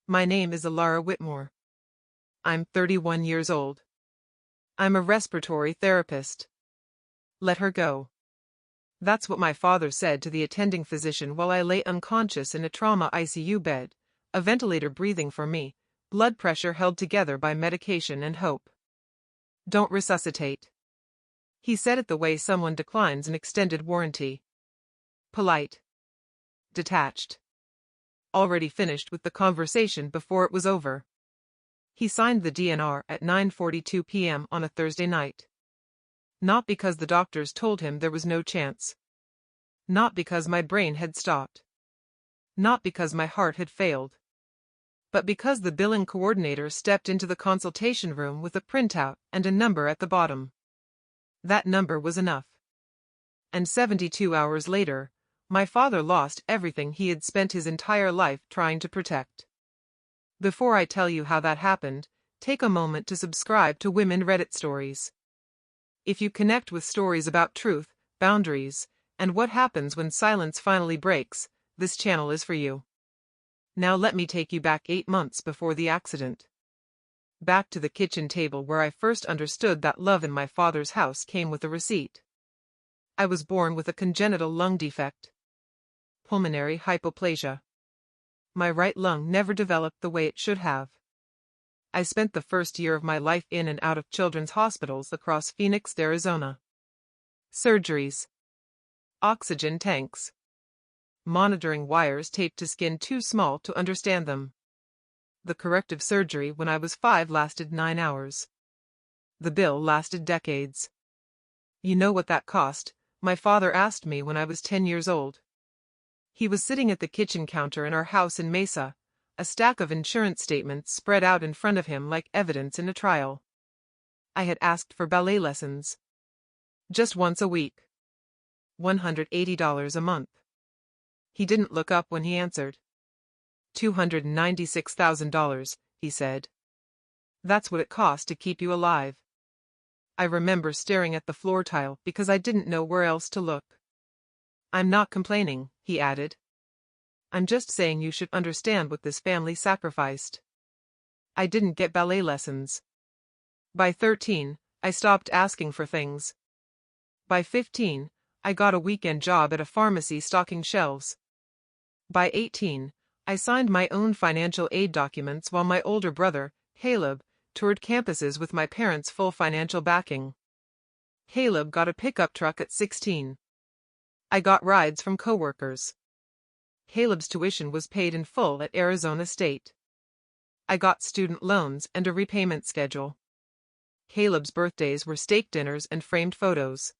My name is Alara Whitmore. I'm 31 years old. I'm a respiratory therapist. Let her go. That's what my father said to the attending physician while I lay unconscious in a trauma ICU bed, a ventilator breathing for me, blood pressure held together by medication and hope. Don't resuscitate. He said it the way someone declines an extended warranty. Polite. Detached. Already finished with the conversation before it was over. He signed the DNR at 9:42 p.m. on a Thursday night. Not because the doctors told him there was no chance. Not because my brain had stopped. Not because my heart had failed. But because the billing coordinator stepped into the consultation room with a printout and a number at the bottom. That number was enough. And 72 hours later, my father lost everything he had spent his entire life trying to protect. Before I tell you how that happened, take a moment to subscribe to Women Reddit Stories. If you connect with stories about truth, boundaries, and what happens when silence finally breaks, this channel is for you. Now let me take you back 8 months before the accident. Back to the kitchen table where I first understood that love in my father's house came with a receipt. I was born with a congenital lung defect. Pulmonary hypoplasia. My right lung never developed the way it should have. I spent the first year of my life in and out of children's hospitals across Phoenix, Arizona. Surgeries. Oxygen tanks. Monitoring wires taped to skin too small to understand them. The corrective surgery when I was 5 lasted 9 hours. The bill lasted decades. You know what that cost? My father asked me when I was 10 years old. He was sitting at the kitchen counter in our house in Mesa, a stack of insurance statements spread out in front of him like evidence in a trial. I had asked for ballet lessons. Just once a week. $180 a month. He didn't look up when he answered. $296,000, he said. That's what it cost to keep you alive. I remember staring at the floor tile because I didn't know where else to look. I'm not complaining, he added. I'm just saying you should understand what this family sacrificed. I didn't get ballet lessons. By 13, I stopped asking for things. By 15, I got a weekend job at a pharmacy stocking shelves. By 18, I signed my own financial aid documents while my older brother, Caleb, toured campuses with my parents' full financial backing. Caleb got a pickup truck at 16. I got rides from coworkers. Caleb's tuition was paid in full at Arizona State. I got student loans and a repayment schedule. Caleb's birthdays were steak dinners and framed photos.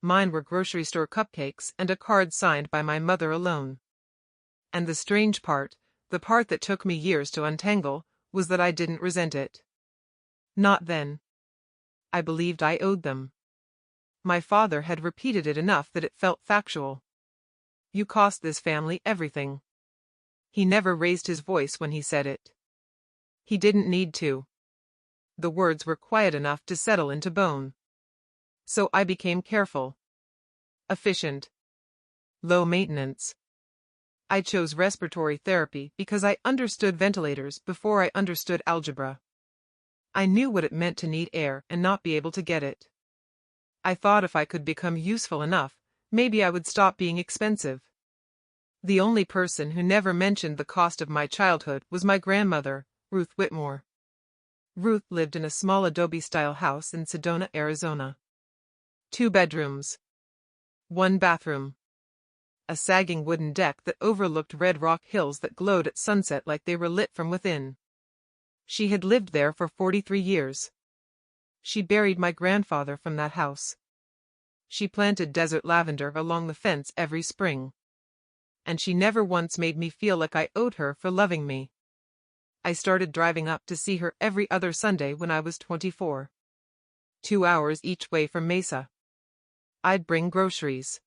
Mine were grocery store cupcakes and a card signed by my mother alone. And the strange part, the part that took me years to untangle, was that I didn't resent it. Not then. I believed I owed them. My father had repeated it enough that it felt factual. You cost this family everything. He never raised his voice when he said it. He didn't need to. The words were quiet enough to settle into bone. So I became careful. Efficient. Low maintenance. I chose respiratory therapy because I understood ventilators before I understood algebra. I knew what it meant to need air and not be able to get it. I thought if I could become useful enough, maybe I would stop being expensive. The only person who never mentioned the cost of my childhood was my grandmother, Ruth Whitmore. Ruth lived in a small adobe-style house in Sedona, Arizona. 2 bedrooms. 1 bathroom. A sagging wooden deck that overlooked red rock hills that glowed at sunset like they were lit from within. She had lived there for 43 years. She buried my grandfather from that house. She planted desert lavender along the fence every spring. And she never once made me feel like I owed her for loving me. I started driving up to see her every other Sunday when I was 24. 2 hours each way from Mesa. I'd bring groceries.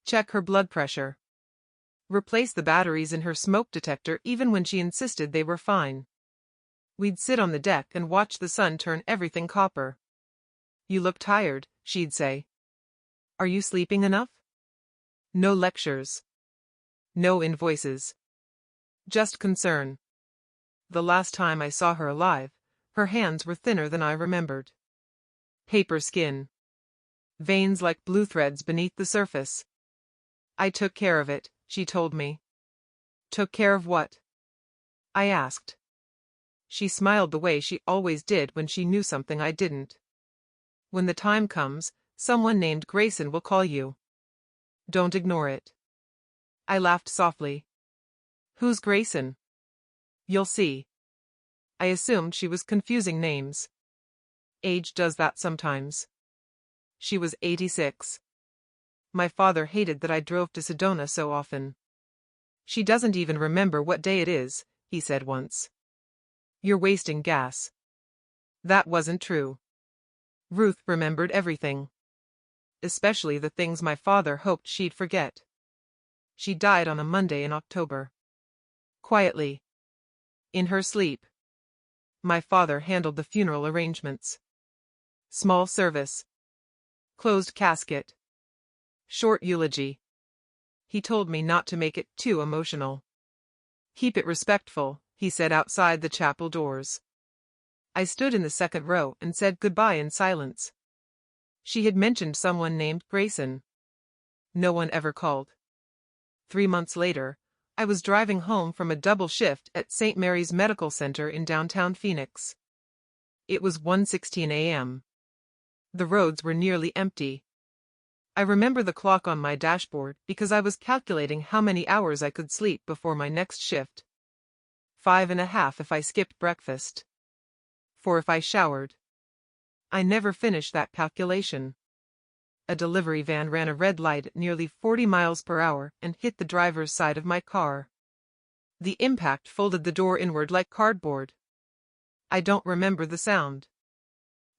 Check her blood pressure. Replace the batteries in her smoke detector even when she insisted they were fine. We'd sit on the deck and watch the sun turn everything copper. You look tired, she'd say. Are you sleeping enough? No lectures. No invoices. Just concern. The last time I saw her alive, her hands were thinner than I remembered. Paper skin. Veins like blue threads beneath the surface. I took care of it, she told me. Took care of what? I asked. She smiled the way she always did when she knew something I didn't. When the time comes, someone named Grayson will call you. Don't ignore it. I laughed softly. Who's Grayson? You'll see. I assumed she was confusing names. Age does that sometimes. She was 86. My father hated that I drove to Sedona so often. She doesn't even remember what day it is, he said once. You're wasting gas. That wasn't true. Ruth remembered everything. Especially the things my father hoped she'd forget. She died on a Monday in October. Quietly. In her sleep. My father handled the funeral arrangements. Small service. Closed casket. Short eulogy. He told me not to make it too emotional. Keep it respectful, he said outside the chapel doors. I stood in the second row and said goodbye in silence. She had mentioned someone named Grayson. No one ever called. 3 months later, I was driving home from a double shift at St. Mary's Medical Center in downtown Phoenix. It was 1:16 a.m. The roads were nearly empty. I remember the clock on my dashboard because I was calculating how many hours I could sleep before my next shift. 5.5 if I skipped breakfast. 4 if I showered. I never finished that calculation. A delivery van ran a red light at nearly 40 miles per hour and hit the driver's side of my car. The impact folded the door inward like cardboard. I don't remember the sound.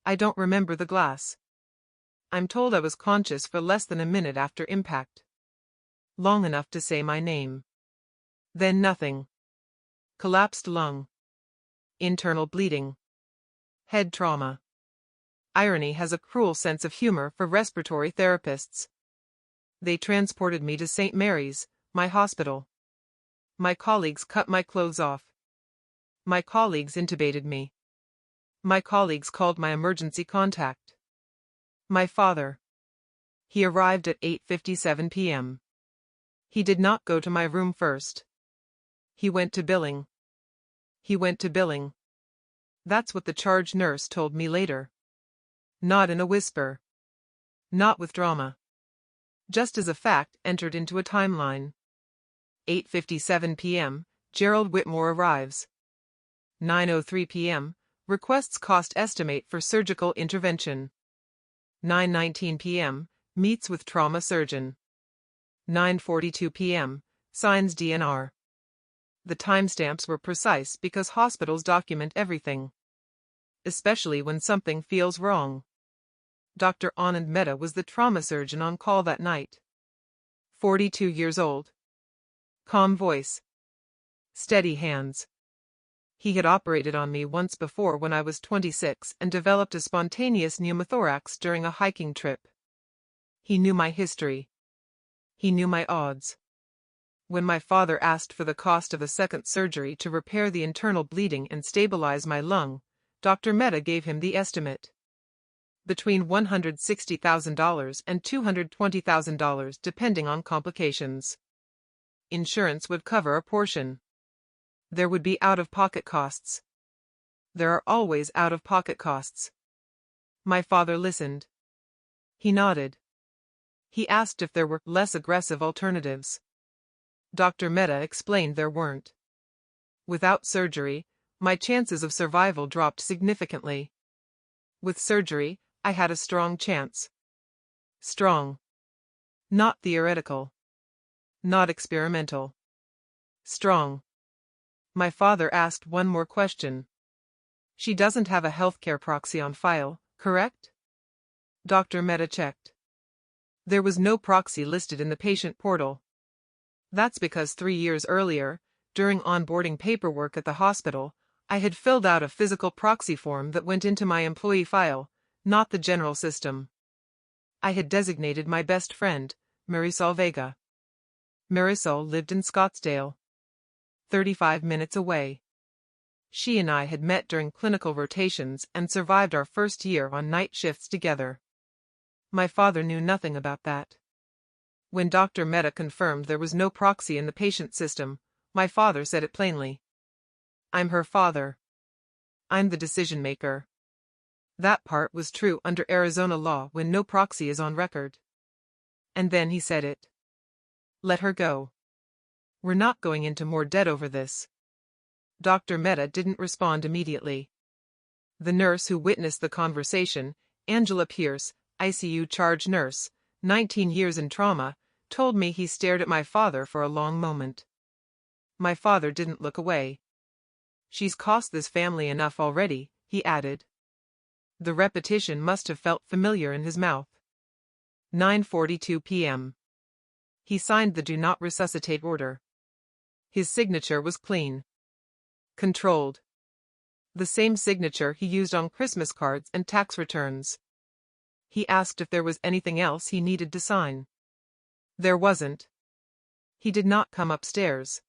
I don't remember the glass. I'm told I was conscious for less than a minute after impact. Long enough to say my name. Then nothing. Collapsed lung. Internal bleeding. Head trauma. Irony has a cruel sense of humor for respiratory therapists. They transported me to St. Mary's, my hospital. My colleagues cut my clothes off. My colleagues intubated me. My colleagues called my emergency contact. My father. He arrived at 8:57 p.m. He did not go to my room first. He went to billing. He went to billing. That's what the charge nurse told me later. Not in a whisper. Not with drama. Just as a fact entered into a timeline. 8:57 p.m., Gerald Whitmore arrives. 9:03 p.m., requests cost estimate for surgical intervention. 9:19 p.m., meets with trauma surgeon. 9:42 p.m., signs DNR. The timestamps were precise because hospitals document everything. Especially when something feels wrong. Dr. Anand Mehta was the trauma surgeon on call that night. 42 years old. Calm voice. Steady hands. He had operated on me once before when I was 26 and developed a spontaneous pneumothorax during a hiking trip. He knew my history. He knew my odds. When my father asked for the cost of a second surgery to repair the internal bleeding and stabilize my lung, Dr. Mehta gave him the estimate. Between $160,000 and $220,000 depending on complications. Insurance would cover a portion. There would be out-of-pocket costs. There are always out-of-pocket costs. My father listened. He nodded. He asked if there were less aggressive alternatives. Dr. Mehta explained there weren't. Without surgery, my chances of survival dropped significantly. With surgery, I had a strong chance. Strong. Not theoretical. Not experimental. Strong. My father asked one more question. She doesn't have a healthcare proxy on file, correct? Dr. Mehta checked. There was no proxy listed in the patient portal. That's because 3 years earlier, during onboarding paperwork at the hospital, I had filled out a physical proxy form that went into my employee file, not the general system. I had designated my best friend, Marisol Vega. Marisol lived in Scottsdale. 35 minutes away. She and I had met during clinical rotations and survived our first year on night shifts together. My father knew nothing about that. When Dr. Mehta confirmed there was no proxy in the patient system, my father said it plainly. I'm her father. I'm the decision maker. That part was true under Arizona law when no proxy is on record. And then he said it. Let her go. We're not going into more debt over this. Dr. Mehta didn't respond immediately. The nurse who witnessed the conversation, Angela Pierce, ICU charge nurse, 19 years in trauma, told me he stared at my father for a long moment. My father didn't look away. She's cost this family enough already, he added. The repetition must have felt familiar in his mouth. 9:42 p.m. He signed the Do Not Resuscitate order. His signature was clean. Controlled. The same signature he used on Christmas cards and tax returns. He asked if there was anything else he needed to sign. There wasn't. He did not come upstairs.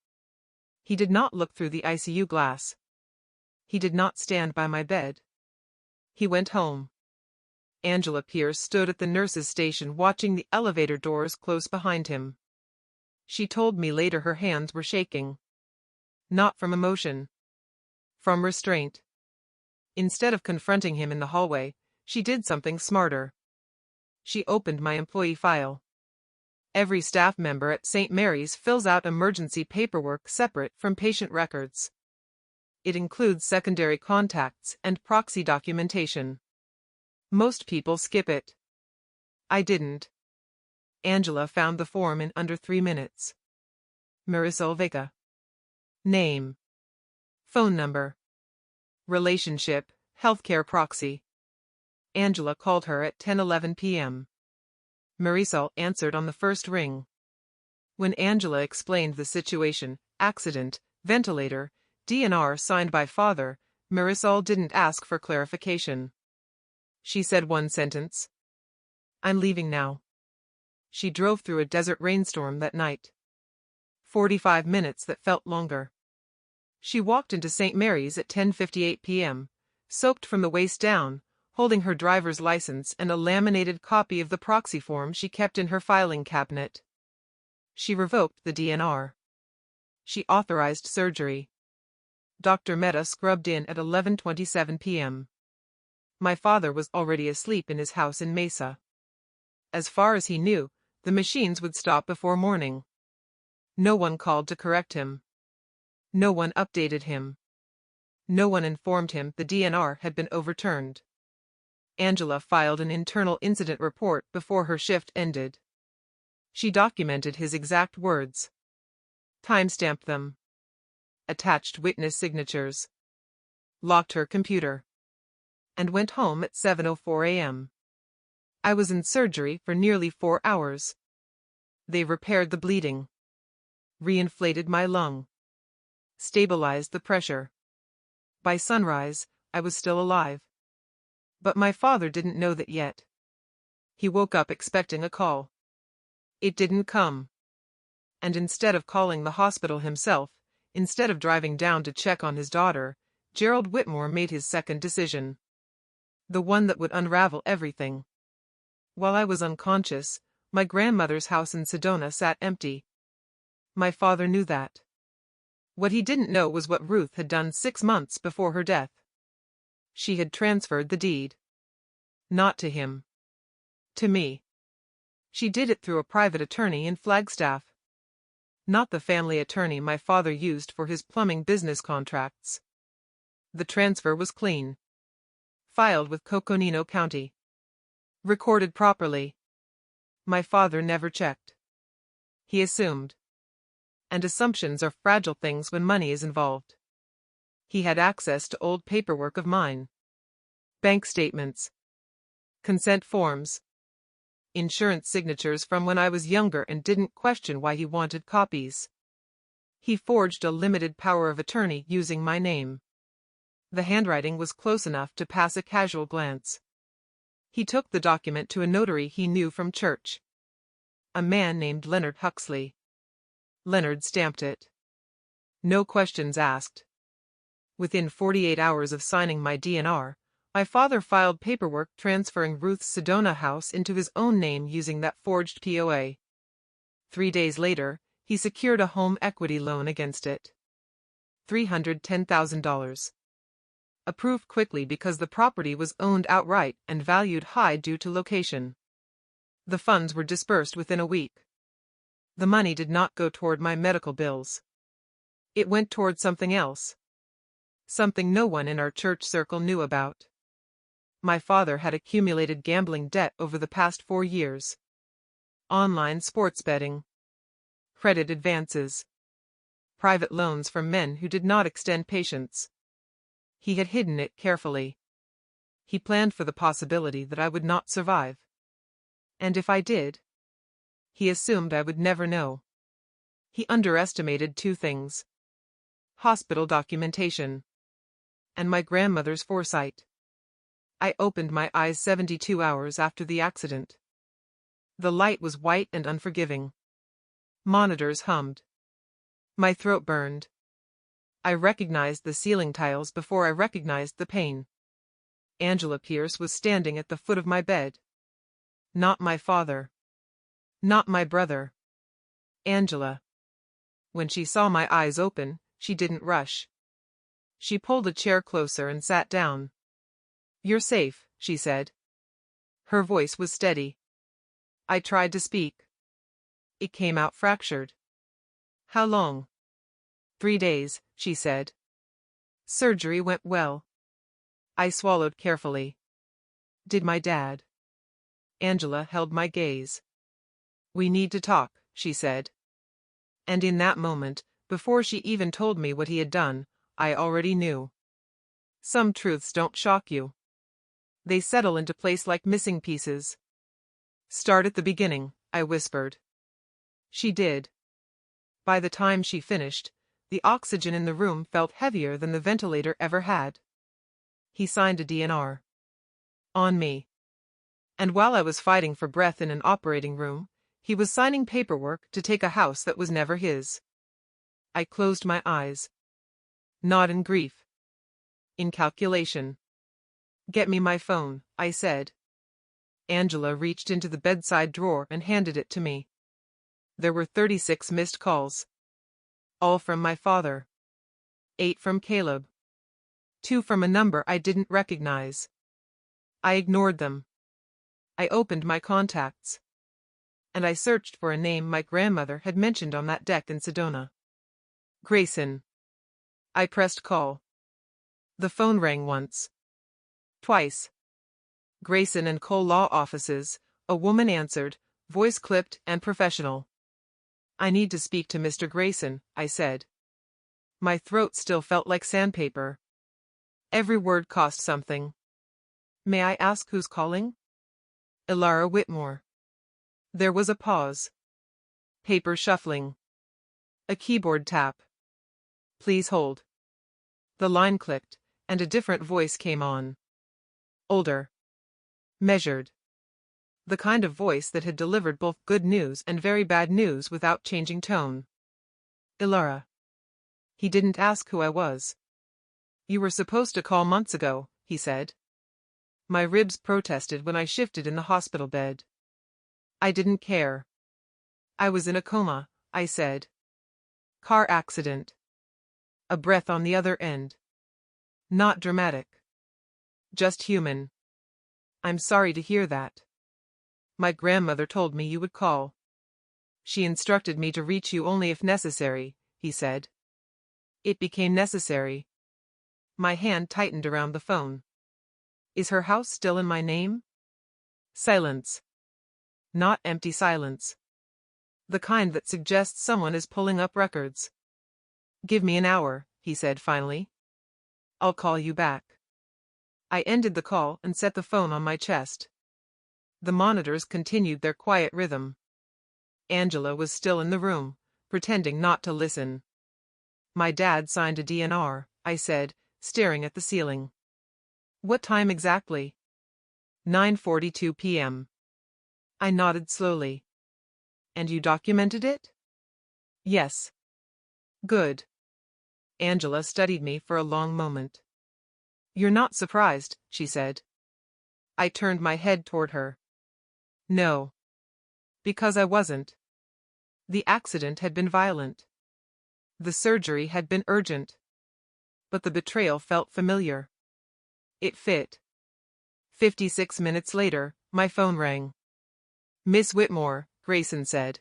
He did not look through the ICU glass. He did not stand by my bed. He went home. Angela Pierce stood at the nurse's station watching the elevator doors close behind him. She told me later her hands were shaking. Not from emotion. From restraint. Instead of confronting him in the hallway, she did something smarter. She opened my employee file. Every staff member at St. Mary's fills out emergency paperwork separate from patient records. It includes secondary contacts and proxy documentation. Most people skip it. I didn't. Angela found the form in under 3 minutes. Marisol Vega. Name. Phone number. Relationship, healthcare proxy. Angela called her at 10:11 p.m. Marisol answered on the first ring. When Angela explained the situation, accident, ventilator, DNR signed by father, Marisol didn't ask for clarification. She said one sentence. I'm leaving now. She drove through a desert rainstorm that night. 45 minutes that felt longer. She walked into St. Mary's at 10:58 p.m., soaked from the waist down, holding her driver's license and a laminated copy of the proxy form she kept in her filing cabinet. She revoked the DNR. She authorized surgery. Dr. Mehta scrubbed in at 11:27 p.m. My father was already asleep in his house in Mesa. As far as he knew, the machines would stop before morning. No one called to correct him. No one updated him. No one informed him the DNR had been overturned. Angela filed an internal incident report before her shift ended. She documented his exact words. Timestamped them. Attached witness signatures. Locked her computer. And went home at 7:04 a.m. I was in surgery for nearly 4 hours. They repaired the bleeding. Reinflated my lung. Stabilized the pressure. By sunrise, I was still alive. But my father didn't know that yet. He woke up expecting a call. It didn't come. And instead of calling the hospital himself, instead of driving down to check on his daughter, Gerald Whitmore made his second decision. The one that would unravel everything. While I was unconscious, my grandmother's house in Sedona sat empty. My father knew that. What he didn't know was what Ruth had done 6 months before her death. She had transferred the deed. Not to him. To me. She did it through a private attorney in Flagstaff. Not the family attorney my father used for his plumbing business contracts. The transfer was clean. Filed with Coconino County. Recorded properly. My father never checked. He assumed. And assumptions are fragile things when money is involved. He had access to old paperwork of mine. Bank statements. Consent forms. Insurance signatures from when I was younger and didn't question why he wanted copies. He forged a limited power of attorney using my name. The handwriting was close enough to pass a casual glance. He took the document to a notary he knew from church. A man named Leonard Huxley. Leonard stamped it. No questions asked. Within 48 hours of signing my DNR, my father filed paperwork transferring Ruth's Sedona house into his own name using that forged POA. 3 days later, he secured a home equity loan against it. $310,000. Approved quickly because the property was owned outright and valued high due to location. The funds were dispersed within a week. The money did not go toward my medical bills. It went toward something else. Something no one in our church circle knew about. My father had accumulated gambling debt over the past 4 years. Online sports betting. Credit advances. Private loans from men who did not extend patience. He had hidden it carefully. He planned for the possibility that I would not survive. And if I did, he assumed I would never know. He underestimated 2 things: hospital documentation and my grandmother's foresight. I opened my eyes 72 hours after the accident. The light was white and unforgiving. Monitors hummed. My throat burned. I recognized the ceiling tiles before I recognized the pain. Angela Pierce was standing at the foot of my bed. Not my father. Not my brother. Angela. When she saw my eyes open, she didn't rush. She pulled a chair closer and sat down. "You're safe," she said. Her voice was steady. I tried to speak. It came out fractured. "How long?" 3 days, she said. "Surgery went well." I swallowed carefully. "Did my dad?" Angela held my gaze. "We need to talk," she said. And in that moment, before she even told me what he had done, I already knew. Some truths don't shock you. They settle into place like missing pieces. "Start at the beginning," I whispered. She did. By the time she finished, the oxygen in the room felt heavier than the ventilator ever had. He signed a DNR. On me. And while I was fighting for breath in an operating room, he was signing paperwork to take a house that was never his. I closed my eyes. Not in grief. In calculation. "Get me my phone," I said. Angela reached into the bedside drawer and handed it to me. There were 36 missed calls. All from my father. 8 from Caleb. 2 from a number I didn't recognize. I ignored them. I opened my contacts. And I searched for a name my grandmother had mentioned on that deck in Sedona. Grayson. I pressed call. The phone rang once. Twice. Grayson and Cole Law Offices, a woman answered, voice clipped and professional. "I need to speak to Mr. Grayson," I said. My throat still felt like sandpaper. Every word cost something. "May I ask who's calling?" "Ilara Whitmore." There was a pause. Paper shuffling. A keyboard tap. "Please hold." The line clicked, and a different voice came on. Older. Measured. The kind of voice that had delivered both good news and very bad news without changing tone. "Ilara." He didn't ask who I was. "You were supposed to call months ago," he said. My ribs protested when I shifted in the hospital bed. I didn't care. "I was in a coma," I said. "Car accident." A breath on the other end. "Not dramatic. Just human." "I'm sorry to hear that. My grandmother told me you would call. She instructed me to reach you only if necessary," he said. It became necessary. My hand tightened around the phone. "Is her house still in my name?" Silence. Not empty silence. The kind that suggests someone is pulling up records. "Give me an hour," he said finally. "I'll call you back." I ended the call and set the phone on my chest. The monitors continued their quiet rhythm. Angela was still in the room, pretending not to listen. "My dad signed a DNR," I said, staring at the ceiling. "What time exactly?" 9:42 p.m. I nodded slowly. "And you documented it?" "Yes." "Good." Angela studied me for a long moment. "You're not surprised," she said. I turned my head toward her. No. Because I wasn't. The accident had been violent. The surgery had been urgent. But the betrayal felt familiar. It fit. 56 minutes later, my phone rang. "Miss Whitmore," Grayson said.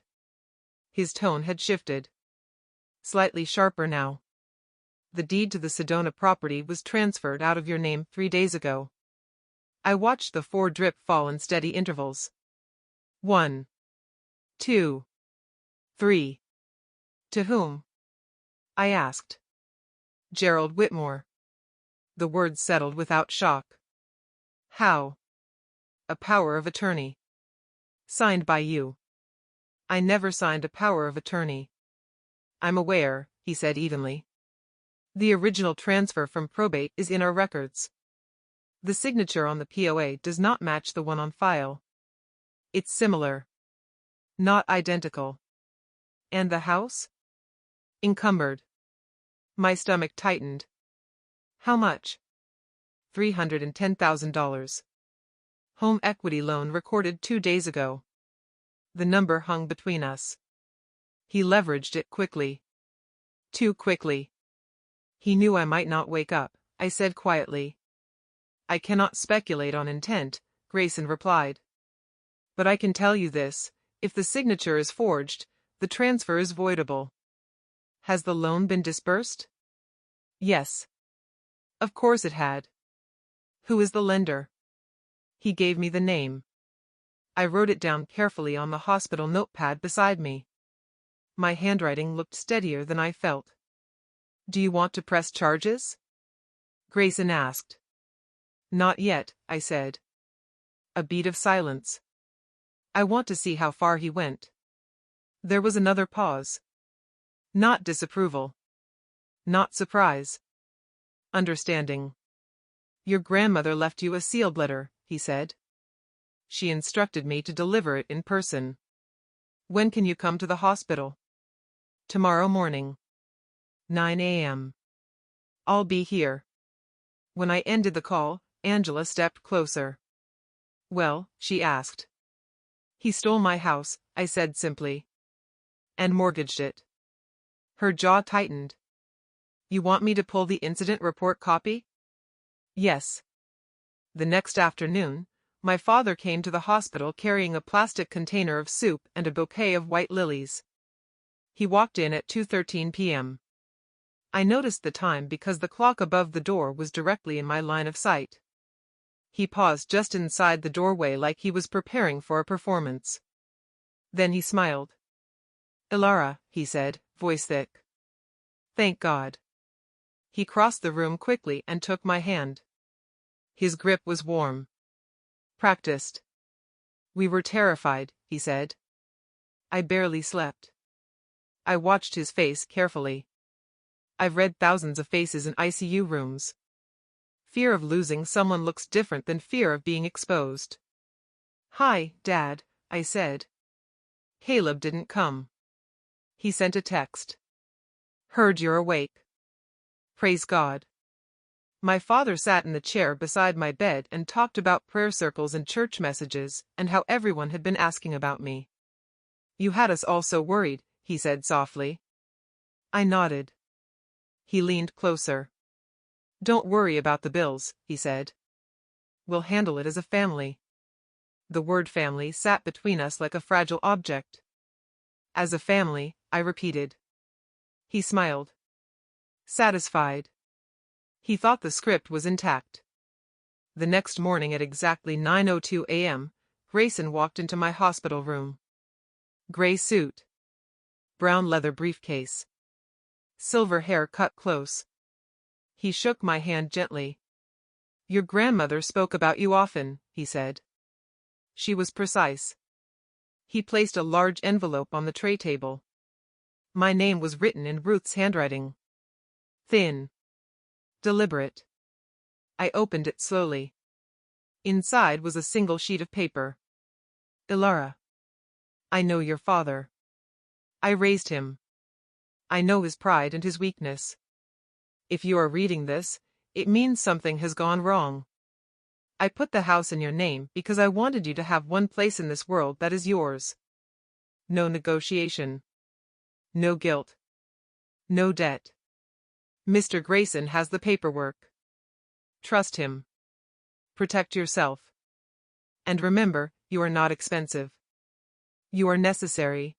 His tone had shifted. Slightly sharper now. "The deed to the Sedona property was transferred out of your name 3 days ago." I watched the 4 drip fall in steady intervals. 1, 2, 3. "To whom?" I asked. "Gerald Whitmore." The words settled without shock. "How?" "A power of attorney. Signed by you." "I never signed a power of attorney." "I'm aware," he said evenly. "The original transfer from probate is in our records. The signature on the POA does not match the one on file. It's similar. Not identical." "And the house?" "Encumbered." My stomach tightened. "How much?" $310,000. Home equity loan recorded 2 days ago. The number hung between us. He leveraged it quickly. Too quickly. He knew I might not wake up, I said quietly. "I cannot speculate on intent," Grayson replied. "But I can tell you this, if the signature is forged, the transfer is voidable." "Has the loan been disbursed?" "Yes." Of course it had. "Who is the lender?" He gave me the name. I wrote it down carefully on the hospital notepad beside me. My handwriting looked steadier than I felt. "Do you want to press charges?" Grayson asked. "Not yet," I said. A beat of silence. "I want to see how far he went." There was another pause. Not disapproval. Not surprise. Understanding. "Your grandmother left you a sealed letter," he said. "She instructed me to deliver it in person." "When can you come to the hospital?" "Tomorrow morning. 9 a.m. I'll be here." When I ended the call, Angela stepped closer. "Well?" she asked. "He stole my house," I said simply. "And mortgaged it." Her jaw tightened. "You want me to pull the incident report copy?" "Yes." The next afternoon, my father came to the hospital carrying a plastic container of soup and a bouquet of white lilies. He walked in at 2:13 p.m. I noticed the time because the clock above the door was directly in my line of sight. He paused just inside the doorway like he was preparing for a performance. Then he smiled. "Ilara," he said, voice thick. "Thank God." He crossed the room quickly and took my hand. His grip was warm. "Practiced." "We were terrified," he said. I barely slept. I watched his face carefully. I've read thousands of faces in ICU rooms. Fear of losing someone looks different than fear of being exposed. "Hi, Dad," I said. Caleb didn't come. He sent a text. "Heard you're awake." Praise God. My father sat in the chair beside my bed and talked about prayer circles and church messages, and how everyone had been asking about me. "You had us all so worried," he said softly. I nodded. He leaned closer. "Don't worry about the bills," he said. "We'll handle it as a family." The word family sat between us like a fragile object. "As a family," I repeated. He smiled. Satisfied. He thought the script was intact. The next morning at exactly 9:02 a.m., Grayson walked into my hospital room. Gray suit. Brown leather briefcase. Silver hair cut close. He shook my hand gently. "Your grandmother spoke about you often," he said. She was precise. He placed a large envelope on the tray table. My name was written in Ruth's handwriting. Thin. Deliberate. I opened it slowly. Inside was a single sheet of paper. "Ilara. I know your father. I raised him. I know his pride and his weakness. If you are reading this, it means something has gone wrong. I put the house in your name because I wanted you to have one place in this world that is yours. No negotiation. No guilt. No debt. Mr. Grayson has the paperwork. Trust him. Protect yourself. And remember, you are not expensive. You are necessary.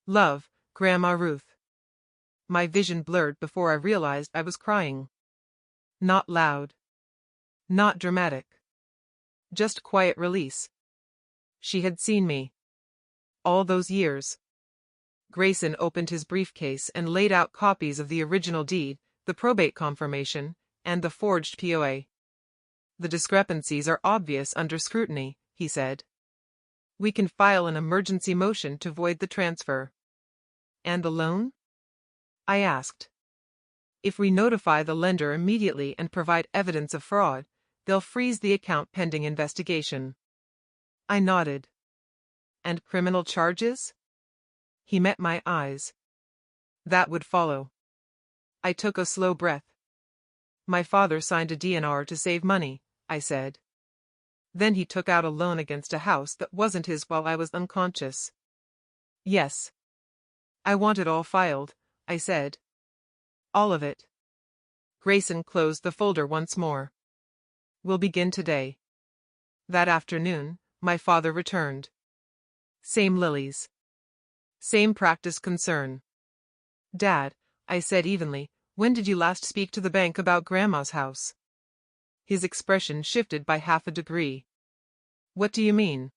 Love, Grandma Ruth. My vision blurred before I realized I was crying. Not loud. Not dramatic. Just quiet release. She had seen me. All those years. Grayson opened his briefcase and laid out copies of the original deed, the probate confirmation, and the forged POA. The discrepancies are obvious under scrutiny, he said. We can file an emergency motion to void the transfer. And the loan? I asked. If we notify the lender immediately and provide evidence of fraud, they'll freeze the account pending investigation. I nodded. And criminal charges? He met my eyes. That would follow. I took a slow breath. My father signed a DNR to save money, I said. Then he took out a loan against a house that wasn't his while I was unconscious. Yes. I want it all filed, I said. All of it. Grayson closed the folder once more. We'll begin today. That afternoon, my father returned. Same lilies. Same practice concern. Dad, I said evenly, when did you last speak to the bank about Grandma's house? His expression shifted by half a degree. What do you mean?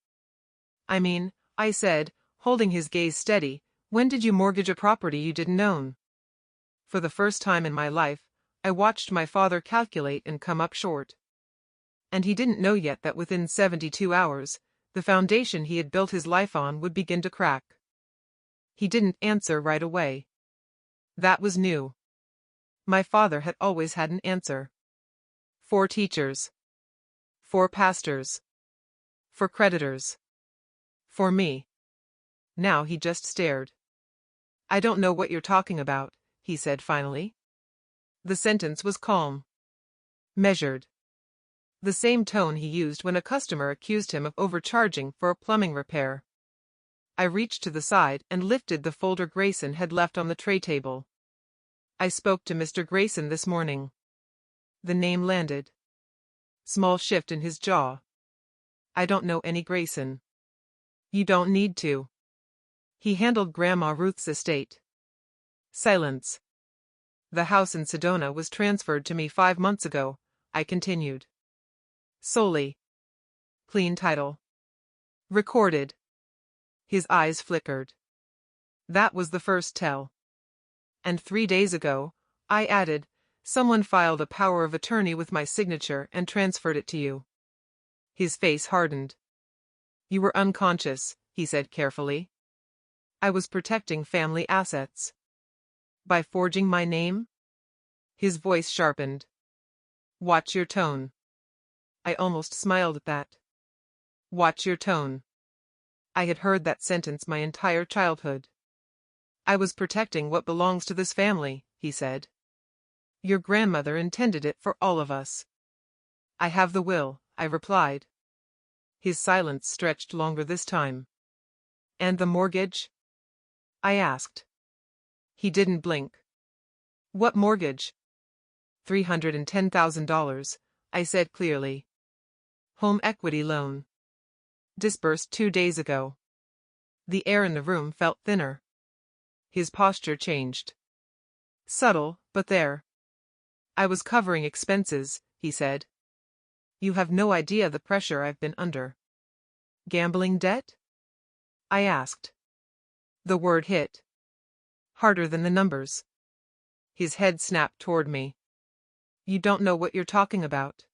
I mean, I said, holding his gaze steady, when did you mortgage a property you didn't own? For the first time in my life, I watched my father calculate and come up short. And he didn't know yet that within 72 hours, the foundation he had built his life on would begin to crack. He didn't answer right away. That was new. My father had always had an answer. 4 teachers. 4 pastors. 4 creditors. For me. Now he just stared. I don't know what you're talking about, he said finally. The sentence was calm. Measured. The same tone he used when a customer accused him of overcharging for a plumbing repair. I reached to the side and lifted the folder Grayson had left on the tray table. I spoke to Mr. Grayson this morning. The name landed. Small shift in his jaw. I don't know any Grayson. You don't need to. He handled Grandma Ruth's estate. Silence. The house in Sedona was transferred to me 5 months ago, I continued. Solely. Clean title. Recorded. His eyes flickered. That was the first tell. And 3 days ago, I added, someone filed a power of attorney with my signature and transferred it to you. His face hardened. You were unconscious, he said carefully. I was protecting family assets. By forging my name? His voice sharpened. Watch your tone. I almost smiled at that. Watch your tone. I had heard that sentence my entire childhood. I was protecting what belongs to this family, he said. Your grandmother intended it for all of us. I have the will, I replied. His silence stretched longer this time. And the mortgage? I asked. He didn't blink. What mortgage? $310,000, I said clearly. Home equity loan. Disbursed 2 days ago. The air in the room felt thinner. His posture changed. Subtle, but there. I was covering expenses, he said. You have no idea the pressure I've been under. Gambling debt? I asked. The word hit. Harder than the numbers. His head snapped toward me. You don't know what you're talking about.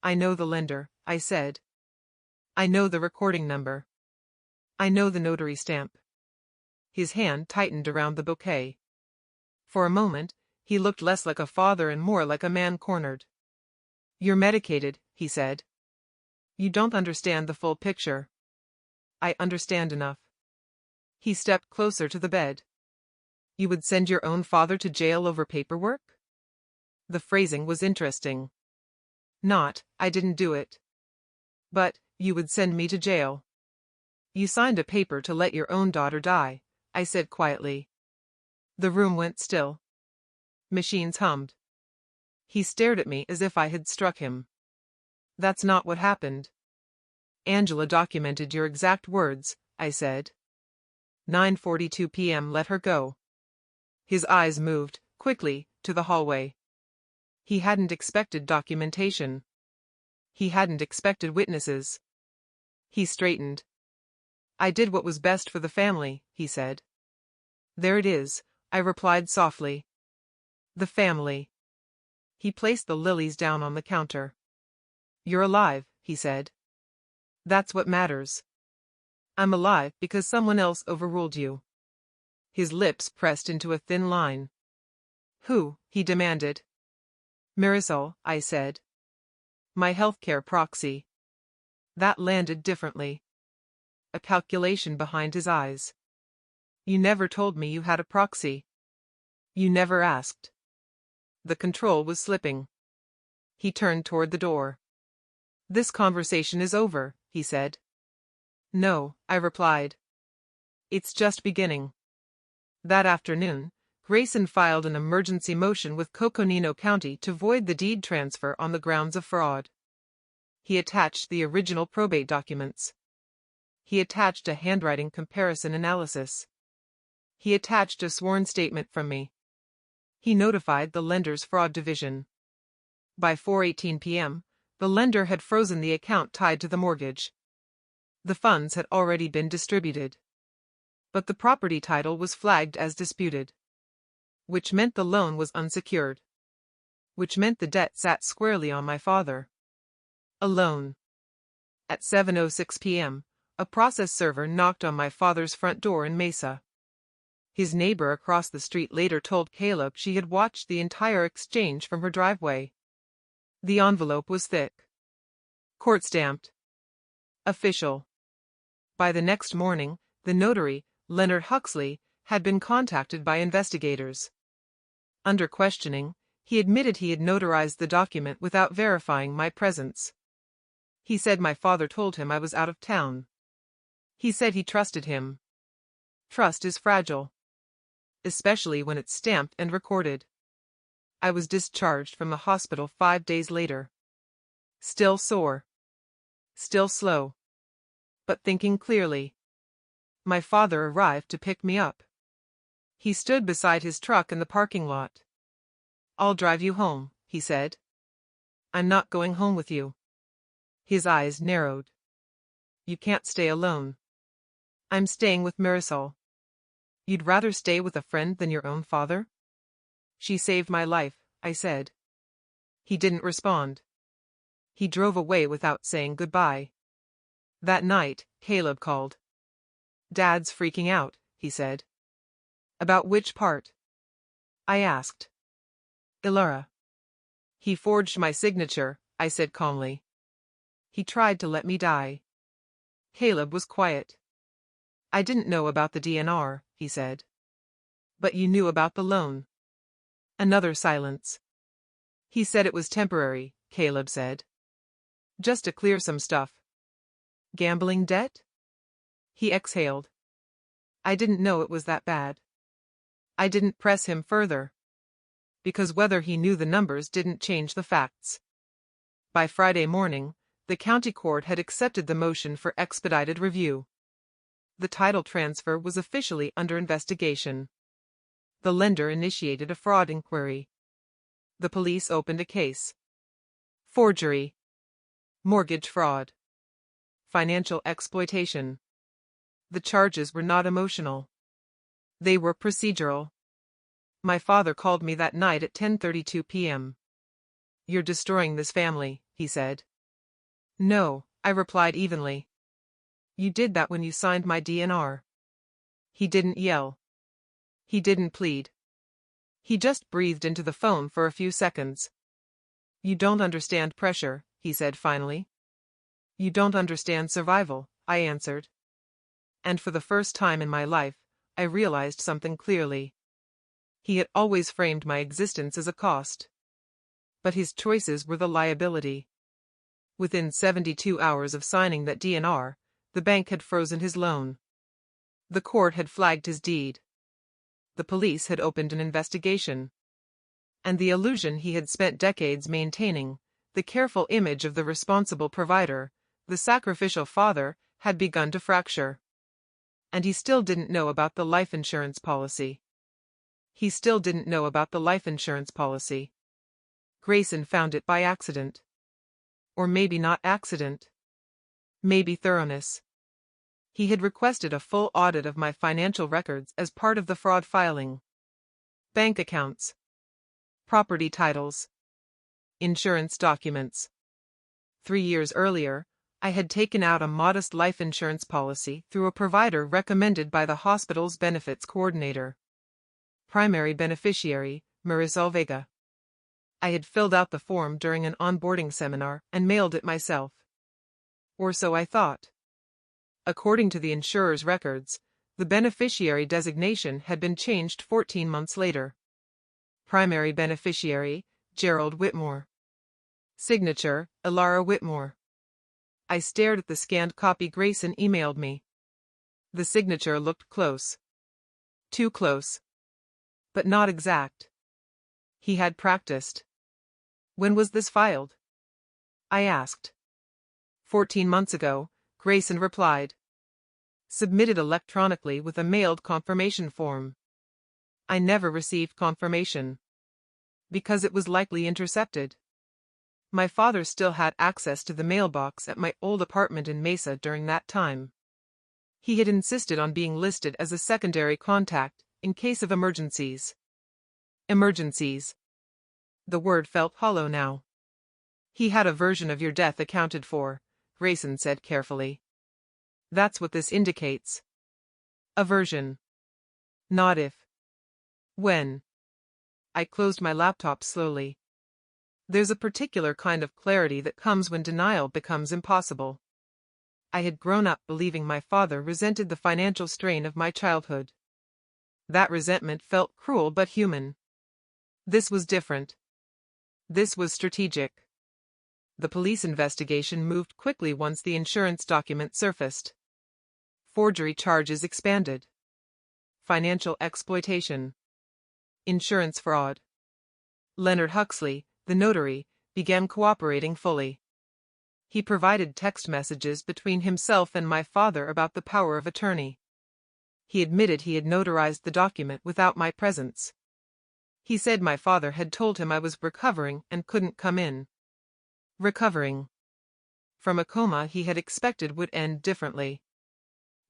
I know the lender, I said. I know the recording number. I know the notary stamp. His hand tightened around the bouquet. For a moment, he looked less like a father and more like a man cornered. You're medicated, he said. You don't understand the full picture. I understand enough. He stepped closer to the bed. You would send your own father to jail over paperwork? The phrasing was interesting. Not, I didn't do it. But, you would send me to jail. You signed a paper to let your own daughter die, I said quietly. The room went still. Machines hummed. He stared at me as if I had struck him. That's not what happened. Angela documented your exact words, I said. 9:42 p.m. Let her go. His eyes moved, quickly, to the hallway. He hadn't expected documentation. He hadn't expected witnesses. He straightened. I did what was best for the family, he said. There it is, I replied softly. The family. He placed the lilies down on the counter. You're alive, he said. That's what matters. I'm alive because someone else overruled you. His lips pressed into a thin line. Who? He demanded. Marisol, I said. My healthcare proxy. That landed differently. A calculation behind his eyes. You never told me you had a proxy. You never asked. The control was slipping. He turned toward the door. This conversation is over, he said. No, I replied. It's just beginning. That afternoon, Grayson filed an emergency motion with Coconino County to void the deed transfer on the grounds of fraud. He attached the original probate documents. He attached a handwriting comparison analysis. He attached a sworn statement from me. He notified the lender's fraud division. By 4:18 p.m., the lender had frozen the account tied to the mortgage. The funds had already been distributed. But the property title was flagged as disputed. Which meant the loan was unsecured. Which meant the debt sat squarely on my father. Alone. At 7:06 p.m., a process server knocked on my father's front door in Mesa. His neighbor across the street later told Caleb she had watched the entire exchange from her driveway. The envelope was thick. Court-stamped. Official. By the next morning, the notary, Leonard Huxley, had been contacted by investigators. Under questioning, he admitted he had notarized the document without verifying my presence. He said my father told him I was out of town. He said he trusted him. Trust is fragile. Especially when it's stamped and recorded. I was discharged from the hospital 5 days later. Still sore. Still slow. But thinking clearly. My father arrived to pick me up. He stood beside his truck in the parking lot. I'll drive you home, he said. I'm not going home with you. His eyes narrowed. You can't stay alone. I'm staying with Marisol. You'd rather stay with a friend than your own father? She saved my life, I said. He didn't respond. He drove away without saying goodbye. That night, Caleb called. Dad's freaking out, he said. About which part? I asked. Ilara. He forged my signature, I said calmly. He tried to let me die. Caleb was quiet. I didn't know about the DNR, he said. But you knew about the loan. Another silence. He said it was temporary, Caleb said. Just to clear some stuff. Gambling debt? He exhaled. I didn't know it was that bad. I didn't press him further. Because whether he knew the numbers didn't change the facts. By Friday morning, the county court had accepted the motion for expedited review. The title transfer was officially under investigation. The lender initiated a fraud inquiry. The police opened a case. Forgery. Mortgage fraud. Financial exploitation. The charges were not emotional. They were procedural. My father called me that night at 10:32 p.m. You're destroying this family, he said. No, I replied evenly. You did that when you signed my DNR. He didn't yell. He didn't plead. He just breathed into the phone for a few seconds. You don't understand pressure, he said finally. You don't understand survival, I answered. And for the first time in my life, I realized something clearly. He had always framed my existence as a cost. but his choices were the liability. Within 72 hours of signing that DNR, the bank had frozen his loan. The court had flagged his deed. The police had opened an investigation. And the illusion he had spent decades maintaining, the careful image of the responsible provider, the sacrificial father, had begun to fracture. And he still didn't know about the life insurance policy. He still didn't know about the life insurance policy. Grayson found it by accident. Or maybe not accident. Maybe thoroughness. He had requested a full audit of my financial records as part of the fraud filing. Bank accounts. Property titles. Insurance documents. 3 years earlier, I had taken out a modest life insurance policy through a provider recommended by the hospital's benefits coordinator. Primary beneficiary, Marisol Vega. I had filled out the form during an onboarding seminar and mailed it myself. Or so I thought. According to the insurer's records, the beneficiary designation had been changed 14 months later. Primary beneficiary, Gerald Whitmore. Signature, Ilara Whitmore. I stared at the scanned copy Grayson emailed me. The signature looked close. Too close. But not exact. He had practiced. When was this filed? I asked. 14 months ago, Grayson replied. Submitted electronically with a mailed confirmation form. I never received confirmation. Because it was likely intercepted. My father still had access to the mailbox at my old apartment in Mesa during that time. He had insisted on being listed as a secondary contact in case of emergencies. Emergencies. The word felt hollow now. He had a version of your death accounted for, Grayson said carefully. That's what this indicates. A version. Not if. When. I closed my laptop slowly. There's a particular kind of clarity that comes when denial becomes impossible. I had grown up believing my father resented the financial strain of my childhood. That resentment felt cruel but human. This was different. This was strategic. The police investigation moved quickly once the insurance document surfaced. Forgery charges expanded. Financial exploitation. Insurance fraud. Leonard Huxley, the notary, began cooperating fully. He provided text messages between himself and my father about the power of attorney. He admitted he had notarized the document without my presence. He said my father had told him I was recovering and couldn't come in. Recovering. From a coma he had expected would end differently.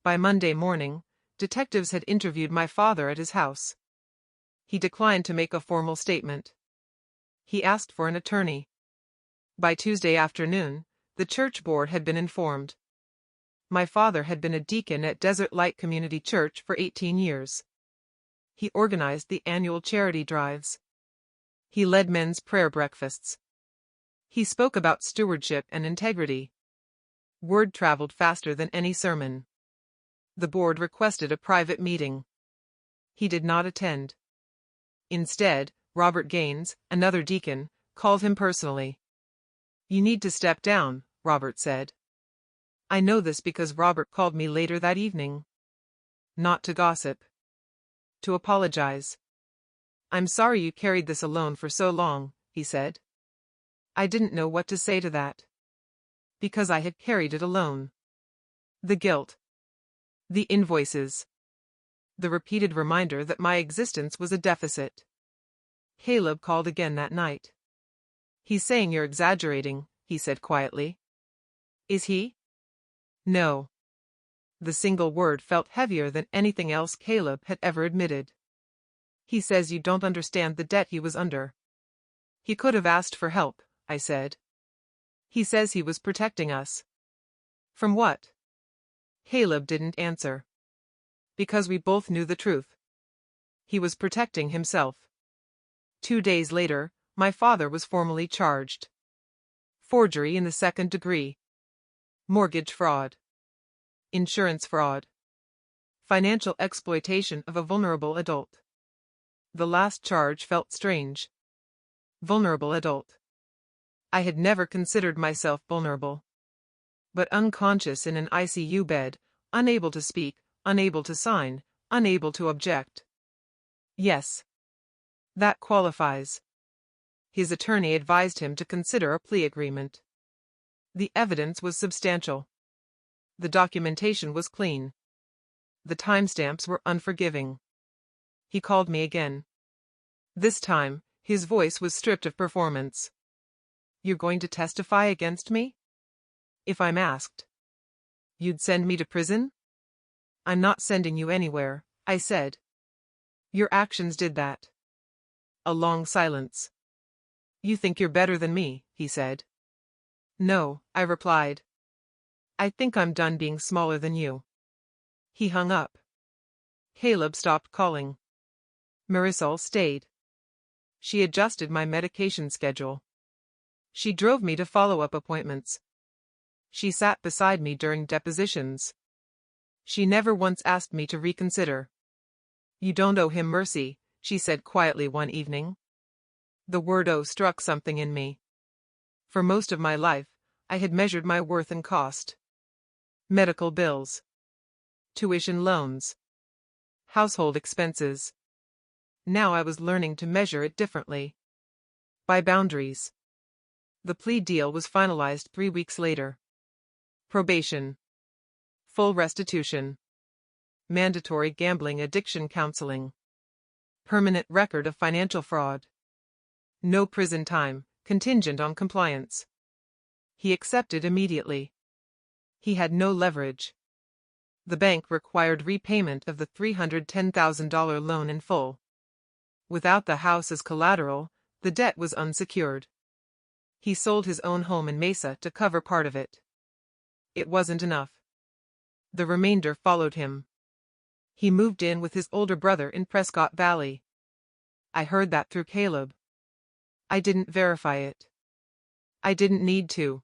By Monday morning, detectives had interviewed my father at his house. He declined to make a formal statement. He asked for an attorney. By Tuesday afternoon, the church board had been informed. My father had been a deacon at Desert Light Community Church for 18 years. He organized the annual charity drives. He led men's prayer breakfasts. He spoke about stewardship and integrity. Word traveled faster than any sermon. The board requested a private meeting. He did not attend. Instead, Robert Gaines, another deacon, called him personally. You need to step down, Robert said. I know this because Robert called me later that evening. Not to gossip. To apologize. I'm sorry you carried this alone for so long, he said. I didn't know what to say to that. Because I had carried it alone. The guilt. The invoices. The repeated reminder that my existence was a deficit. Caleb called again that night. He's saying you're exaggerating, he said quietly. Is he? No. The single word felt heavier than anything else Caleb had ever admitted. He says you don't understand the debt he was under. He could have asked for help, I said. He says he was protecting us. From what? Caleb didn't answer. Because we both knew the truth. He was protecting himself. 2 days later, my father was formally charged. Forgery in the 2nd degree. Mortgage fraud. Insurance fraud. Financial exploitation of a vulnerable adult. The last charge felt strange. Vulnerable adult. I had never considered myself vulnerable. But unconscious in an ICU bed, unable to speak, unable to sign, unable to object. Yes. That qualifies. His attorney advised him to consider a plea agreement. The evidence was substantial. The documentation was clean. The timestamps were unforgiving. He called me again. This time, his voice was stripped of performance. "You're going to testify against me?" "If I'm asked." "You'd send me to prison?" "I'm not sending you anywhere," I said. "Your actions did that." A long silence. "You think you're better than me," he said. "No," I replied. "I think I'm done being smaller than you." He hung up. Caleb stopped calling. Marisol stayed. She adjusted my medication schedule. She drove me to follow-up appointments. She sat beside me during depositions. She never once asked me to reconsider. "You don't owe him mercy," she said quietly one evening. The word "owe" struck something in me. For most of my life, I had measured my worth and cost. Medical bills. Tuition loans. Household expenses. Now I was learning to measure it differently. By boundaries. The plea deal was finalized 3 weeks later. Probation. Full restitution. Mandatory gambling addiction counseling. Permanent record of financial fraud. No prison time, contingent on compliance. He accepted immediately. He had no leverage. The bank required repayment of the $310,000 loan in full. Without the house as collateral, the debt was unsecured. He sold his own home in Mesa to cover part of it. It wasn't enough. The remainder followed him. He moved in with his older brother in Prescott Valley. I heard that through Caleb. I didn't verify it. I didn't need to.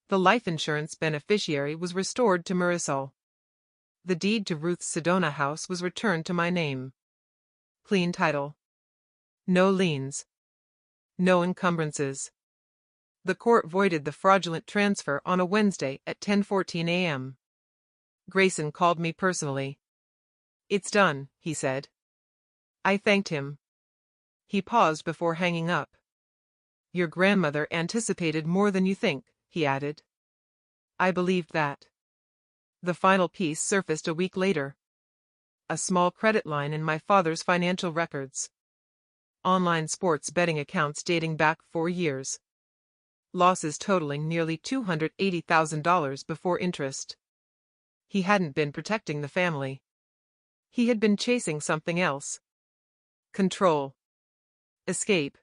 The life insurance beneficiary was restored to Marisol. The deed to Ruth's Sedona house was returned to my name. Clean title. No liens. No encumbrances. The court voided the fraudulent transfer on a Wednesday at 10:14 a.m. Grayson called me personally. "It's done," he said. I thanked him. He paused before hanging up. "Your grandmother anticipated more than you think," he added. I believed that. The final piece surfaced a week later. A small credit line in my father's financial records. Online sports betting accounts dating back 4 years. Losses totaling nearly $280,000 before interest. He hadn't been protecting the family. He had been chasing something else. Control. Escape.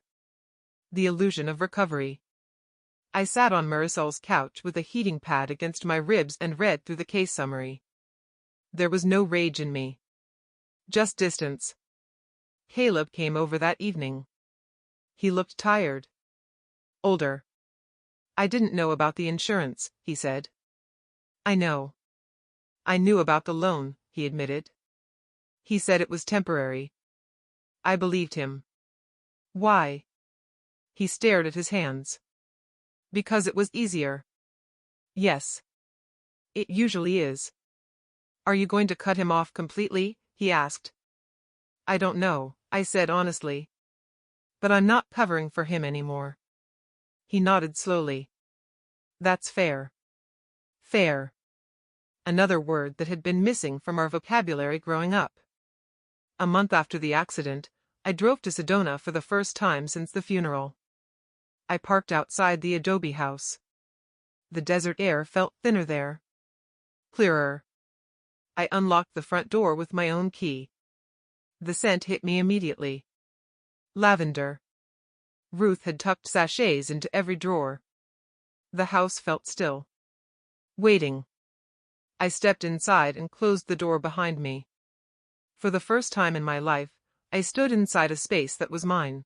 The illusion of recovery. I sat on Marisol's couch with a heating pad against my ribs and read through the case summary. There was no rage in me. Just distance. Caleb came over that evening. He looked tired. Older. "I didn't know about the insurance," he said. "I know." "I knew about the loan," he admitted. He said it was temporary. I believed him. "Why?" He stared at his hands. "Because it was easier." "Yes. It usually is." "Are you going to cut him off completely?" he asked. "I don't know," I said honestly. "But I'm not covering for him anymore." He nodded slowly. "That's fair." Fair. Another word that had been missing from our vocabulary growing up. A month after the accident, I drove to Sedona for the first time since the funeral. I parked outside the adobe house. The desert air felt thinner there. Clearer. I unlocked the front door with my own key. The scent hit me immediately. Lavender. Ruth had tucked sachets into every drawer. The house felt still. Waiting. I stepped inside and closed the door behind me. For the first time in my life, I stood inside a space that was mine.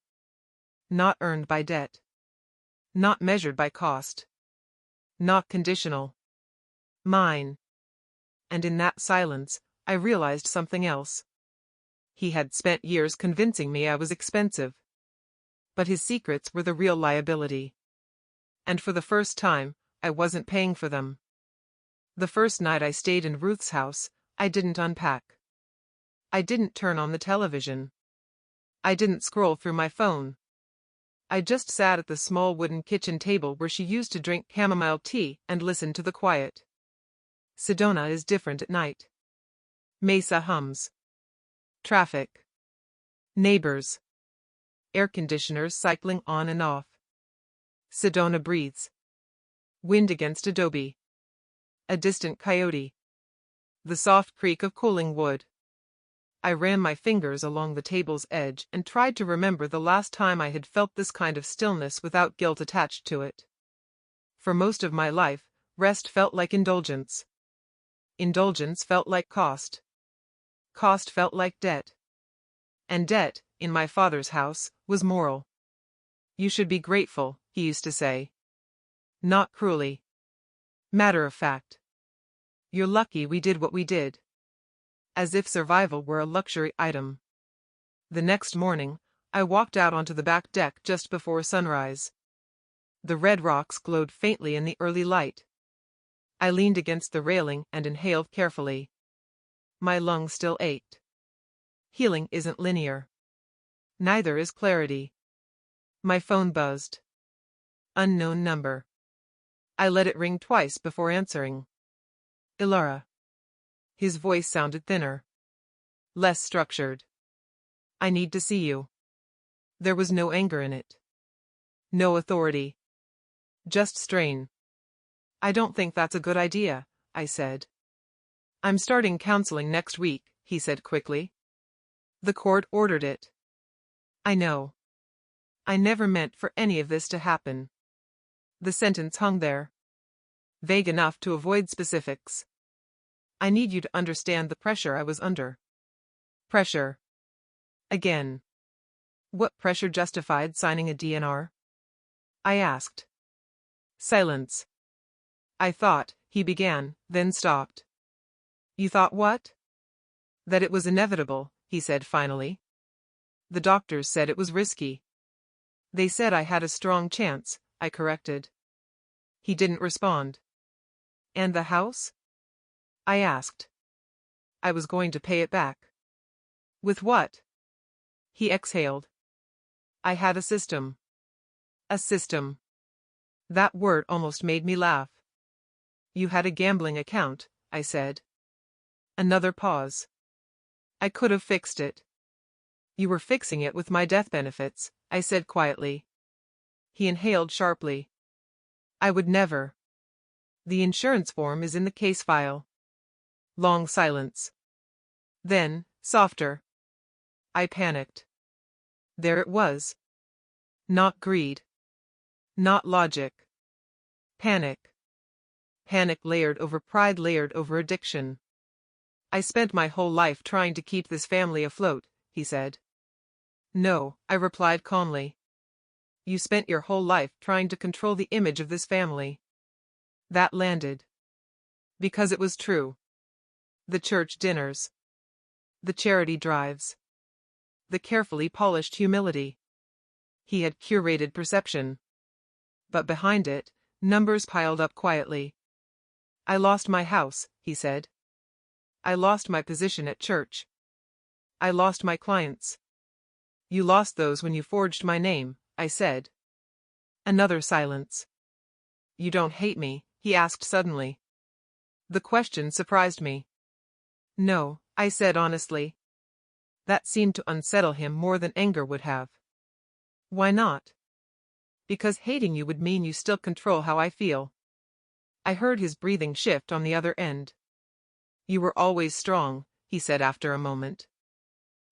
Not earned by debt. Not measured by cost. Not conditional. Mine. And in that silence, I realized something else. He had spent years convincing me I was expensive. But his secrets were the real liability. And for the first time, I wasn't paying for them. The first night I stayed in Ruth's house, I didn't unpack. I didn't turn on the television. I didn't scroll through my phone. I just sat at the small wooden kitchen table where she used to drink chamomile tea and listen to the quiet. Sedona is different at night. Mesa hums. Traffic. Neighbors. Air conditioners cycling on and off. Sedona breathes. Wind against adobe. A distant coyote. The soft creak of cooling wood. I ran my fingers along the table's edge and tried to remember the last time I had felt this kind of stillness without guilt attached to it. For most of my life, rest felt like indulgence. Indulgence felt like cost. Cost felt like debt. And debt, in my father's house, was moral. You should be grateful, he used to say. Not cruelly. Matter of fact. You're lucky we did what we did. As if survival were a luxury item. The next morning, I walked out onto the back deck just before sunrise. The red rocks glowed faintly in the early light. I leaned against the railing and inhaled carefully. My lungs still ached. Healing isn't linear. Neither is clarity. My phone buzzed. Unknown number. I let it ring twice before answering. Ilara. His voice sounded thinner. Less structured. I need to see you. There was no anger in it. No authority. Just strain. I don't think that's a good idea, I said. I'm starting counseling next week, he said quickly. The court ordered it. I know. I never meant for any of this to happen. The sentence hung there. Vague enough to avoid specifics. I need you to understand the pressure I was under. Pressure. Again. What pressure justified signing a DNR? I asked. Silence. I thought, he began, then stopped. You thought what? That it was inevitable, he said finally. The doctors said it was risky. They said I had a strong chance, I corrected. He didn't respond. And the house? I asked. I was going to pay it back. With what? He exhaled. I had a system. A system. That word almost made me laugh. You had a gambling account, I said. Another pause. I could have fixed it. You were fixing it with my death benefits, I said quietly. He inhaled sharply. I would never. The insurance form is in the case file. Long silence. Then, softer. I panicked. There it was. Not greed. Not logic. Panic. Panic layered over pride, layered over addiction. I spent my whole life trying to keep this family afloat, he said. No, I replied calmly. You spent your whole life trying to control the image of this family. That landed. Because it was true. The church dinners. The charity drives. The carefully polished humility. He had curated perception. But behind it, numbers piled up quietly. I lost my house, he said. I lost my position at church. I lost my clients. You lost those when you forged my name, I said. Another silence. You don't hate me, he asked suddenly. The question surprised me. No, I said honestly. That seemed to unsettle him more than anger would have. Why not? Because hating you would mean you still control how I feel. I heard his breathing shift on the other end. You were always strong, he said after a moment.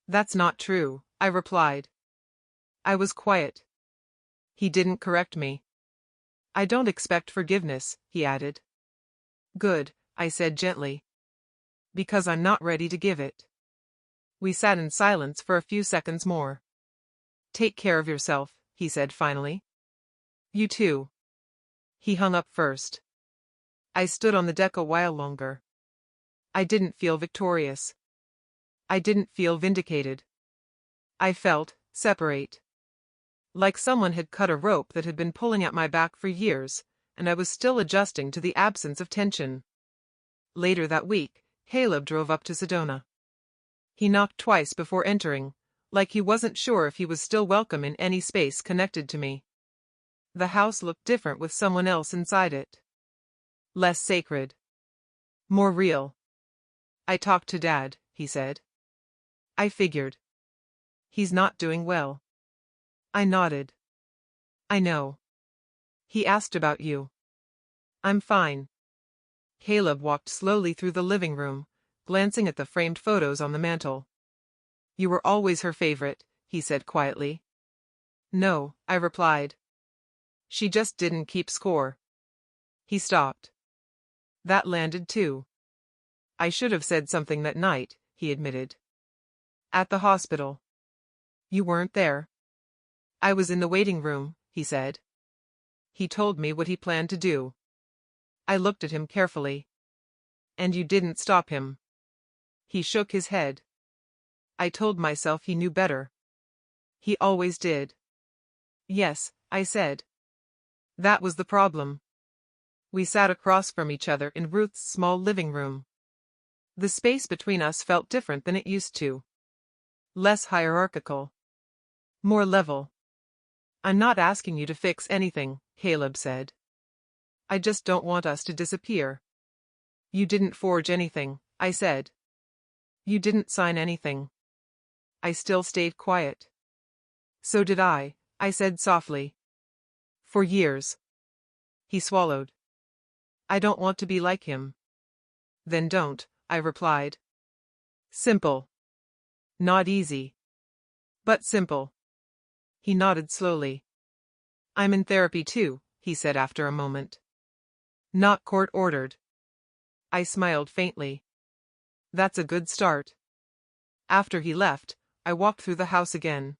That's not true, I replied. I was quiet. He didn't correct me. I don't expect forgiveness, he added. Good, I said gently. Because I'm not ready to give it. We sat in silence for a few seconds more. Take care of yourself, he said finally. You too. He hung up first. I stood on the deck a while longer. I didn't feel victorious. I didn't feel vindicated. I felt separate. like someone had cut a rope that had been pulling at my back for years, and I was still adjusting to the absence of tension. Later that week, Caleb drove up to Sedona. He knocked twice before entering, like he wasn't sure if he was still welcome in any space connected to me. The house looked different with someone else inside it. Less sacred. More real. "I talked to Dad," he said. "I figured. He's not doing well." I nodded. "I know. He asked about you." "I'm fine." Caleb walked slowly through the living room, glancing at the framed photos on the mantel. "You were always her favorite," he said quietly. "No," I replied. "She just didn't keep score." He stopped. "That landed too." "I should have said something that night," he admitted. "At the hospital." "You weren't there." "I was in the waiting room," he said. He told me what he planned to do. I looked at him carefully. "And you didn't stop him?" He shook his head. I told myself he knew better. He always did. "Yes," I said. That was the problem. We sat across from each other in Ruth's small living room. The space between us felt different than it used to. Less hierarchical. More level. "I'm not asking you to fix anything," Caleb said. "I just don't want us to disappear." "You didn't forge anything," I said. "You didn't sign anything." I still stayed quiet. "So did I said softly. "For years." He swallowed. "I don't want to be like him." "Then don't," I replied. "Simple. Not easy. But simple." He nodded slowly. "I'm in therapy too," he said after a moment. "Not court-ordered." I smiled faintly. "That's a good start." After he left, I walked through the house again.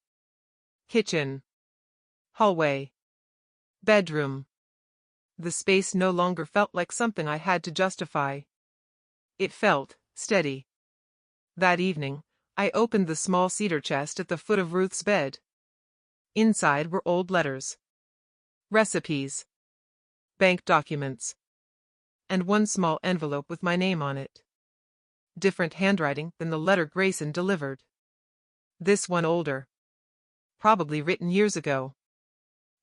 Kitchen. Hallway. Bedroom. The space no longer felt like something I had to justify. It felt steady. That evening, I opened the small cedar chest at the foot of Ruth's bed. Inside were old letters. Recipes. Bank documents. And one small envelope with my name on it. Different handwriting than the letter Grayson delivered. This one older. Probably written years ago.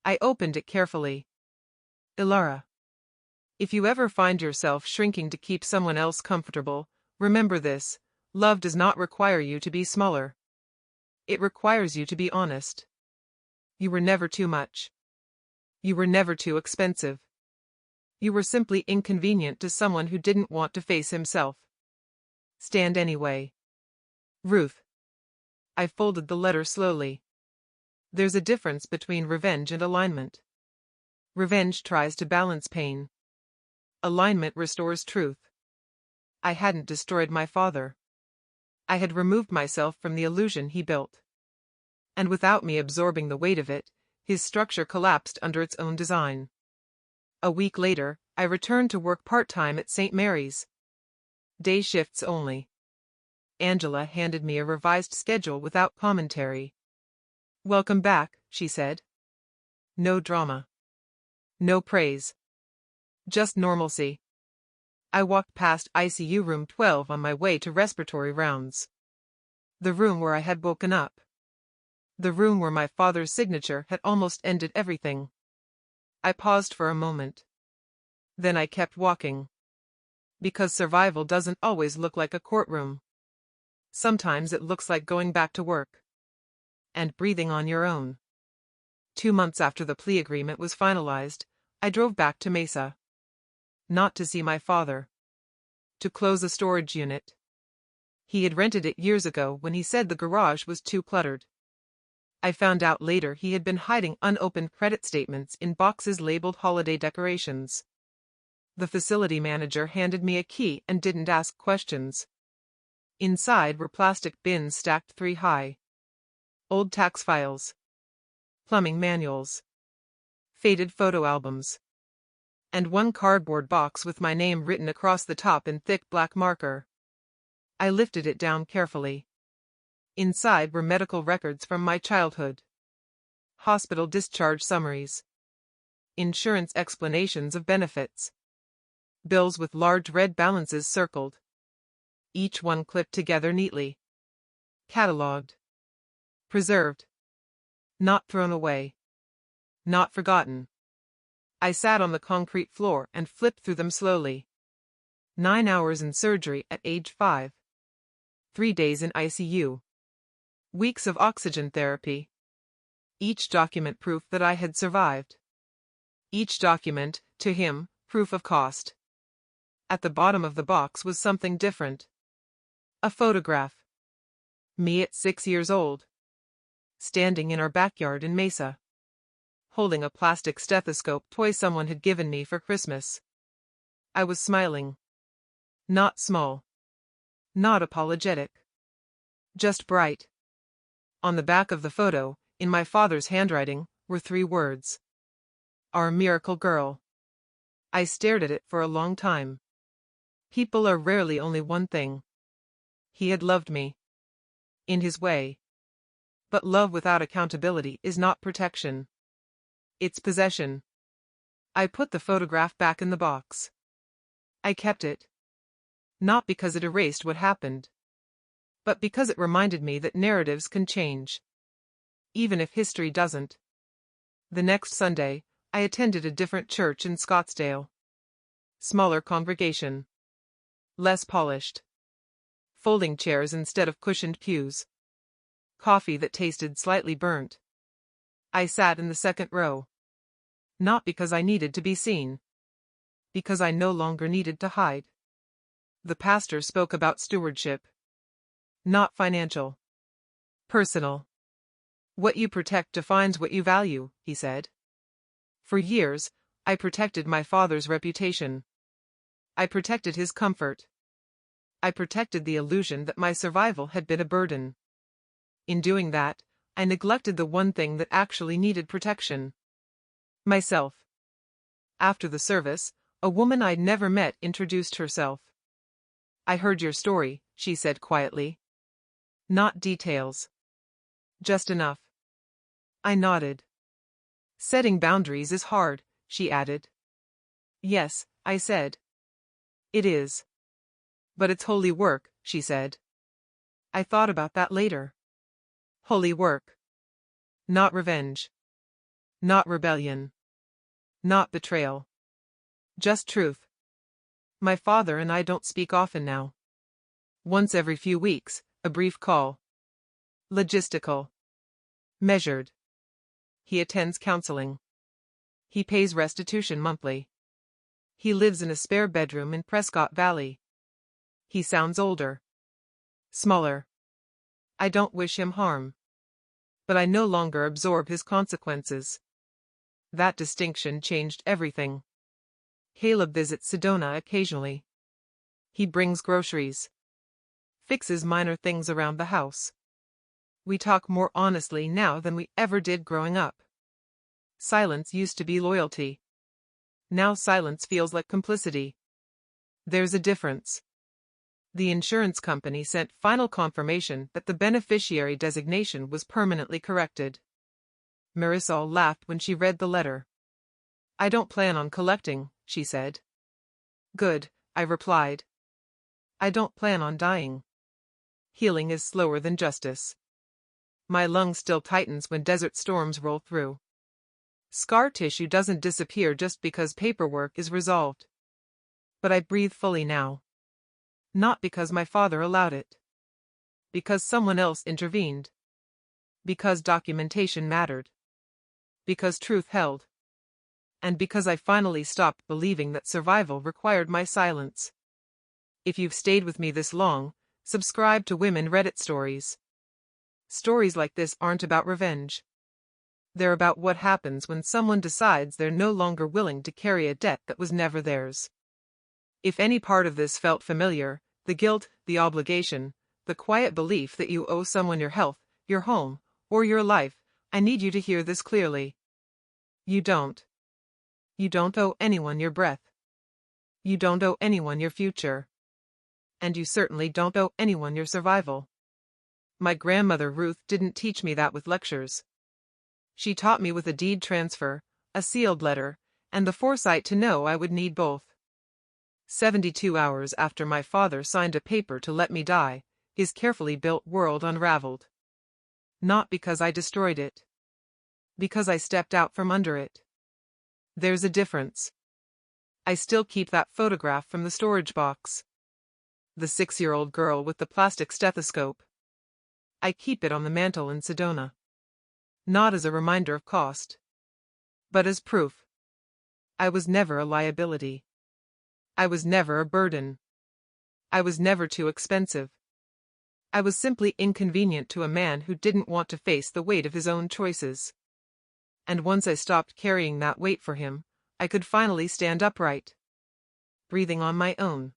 I opened it carefully. "Ilara. If you ever find yourself shrinking to keep someone else comfortable, remember this: love does not require you to be smaller. It requires you to be honest. You were never too much. You were never too expensive. You were simply inconvenient to someone who didn't want to face himself. Stand anyway. Ruth." I folded the letter slowly. There's a difference between revenge and alignment. Revenge tries to balance pain. Alignment restores truth. I hadn't destroyed my father. I had removed myself from the illusion he built. And without me absorbing the weight of it, his structure collapsed under its own design. A week later, I returned to work part-time at St. Mary's. Day shifts only. Angela handed me a revised schedule without commentary. "Welcome back," she said. No drama. No praise. Just normalcy. I walked past ICU room 12 on my way to respiratory rounds. The room where I had woken up. The room where my father's signature had almost ended everything. I paused for a moment. Then I kept walking. Because survival doesn't always look like a courtroom. Sometimes it looks like going back to work. And breathing on your own. 2 months after the plea agreement was finalized, I drove back to Mesa. Not to see my father. To close a storage unit. He had rented it years ago when he said the garage was too cluttered. I found out later he had been hiding unopened credit statements in boxes labeled holiday decorations. The facility manager handed me a key and didn't ask questions. Inside were plastic bins stacked 3 high. Old tax files. Plumbing manuals. Faded photo albums. And one cardboard box with my name written across the top in thick black marker. I lifted it down carefully. Inside were medical records from my childhood. hospital discharge summaries, insurance explanations of benefits, bills with large red balances circled, each one clipped together neatly, catalogued, preserved, not thrown away, not forgotten. I sat on the concrete floor and flipped through them slowly. 9 hours in surgery at age 5. 3 days in ICU. Weeks of oxygen therapy. Each document proof that I had survived. Each document, to him, proof of cost. At the bottom of the box was something different. A photograph. Me at 6 years old. Standing in our backyard in Mesa. Holding a plastic stethoscope toy someone had given me for Christmas. I was smiling. Not small. Not apologetic. Just bright. On the back of the photo, in my father's handwriting, were 3 words. Our miracle girl. I stared at it for a long time. People are rarely only one thing. He had loved me. In his way. But love without accountability is not protection. It's possession. I put the photograph back in the box. I kept it. Not because it erased what happened, but because it reminded me that narratives can change. Even if history doesn't. The next Sunday, I attended a different church in Scottsdale. Smaller congregation. Less polished. Folding chairs instead of cushioned pews. Coffee that tasted slightly burnt. I sat in the second row. Not because I needed to be seen. Because I no longer needed to hide. The pastor spoke about stewardship. Not financial. Personal. What you protect defines what you value, he said. For years, I protected my father's reputation. I protected his comfort. I protected the illusion that my survival had been a burden. In doing that, I neglected the one thing that actually needed protection. Myself. After the service, a woman I'd never met introduced herself. I heard your story, she said quietly. Not details. Just enough. I nodded. Setting boundaries is hard, she added. Yes, I said. It is. But it's holy work, she said. I thought about that later. Holy work. Not revenge. Not rebellion. Not betrayal. Just truth. My father and I don't speak often now. Once every few weeks, a brief call. Logistical. Measured. He attends counseling. He pays restitution monthly. He lives in a spare bedroom in Prescott Valley. He sounds older. Smaller. I don't wish him harm. But I no longer absorb his consequences. That distinction changed everything. Caleb visits Sedona occasionally. He brings groceries. Fixes minor things around the house. We talk more honestly now than we ever did growing up. Silence used to be loyalty. Now silence feels like complicity. There's a difference. The insurance company sent final confirmation that the beneficiary designation was permanently corrected. Marisol laughed when she read the letter. I don't plan on collecting, she said. Good, I replied. I don't plan on dying. Healing is slower than justice. My lung still tightens when desert storms roll through. Scar tissue doesn't disappear just because paperwork is resolved. But I breathe fully now. Not because my father allowed it. Because someone else intervened. Because documentation mattered. Because truth held. And because I finally stopped believing that survival required my silence. If you've stayed with me this long, subscribe to Women Reddit Stories. Stories like this aren't about revenge. They're about what happens when someone decides they're no longer willing to carry a debt that was never theirs. If any part of this felt familiar, the guilt, the obligation, the quiet belief that you owe someone your health, your home, or your life, I need you to hear this clearly. You don't. You don't owe anyone your breath. You don't owe anyone your future. And you certainly don't owe anyone your survival. My grandmother Ruth didn't teach me that with lectures. She taught me with a deed transfer, a sealed letter, and the foresight to know I would need both. 72 hours after my father signed a paper to let me die, his carefully built world unraveled. Not because I destroyed it. Because I stepped out from under it. There's a difference. I still keep that photograph from the storage box. The 6-year-old girl with the plastic stethoscope. I keep it on the mantel in Sedona. Not as a reminder of cost, but as proof. I was never a liability. I was never a burden. I was never too expensive. I was simply inconvenient to a man who didn't want to face the weight of his own choices. And once I stopped carrying that weight for him, I could finally stand upright, breathing on my own.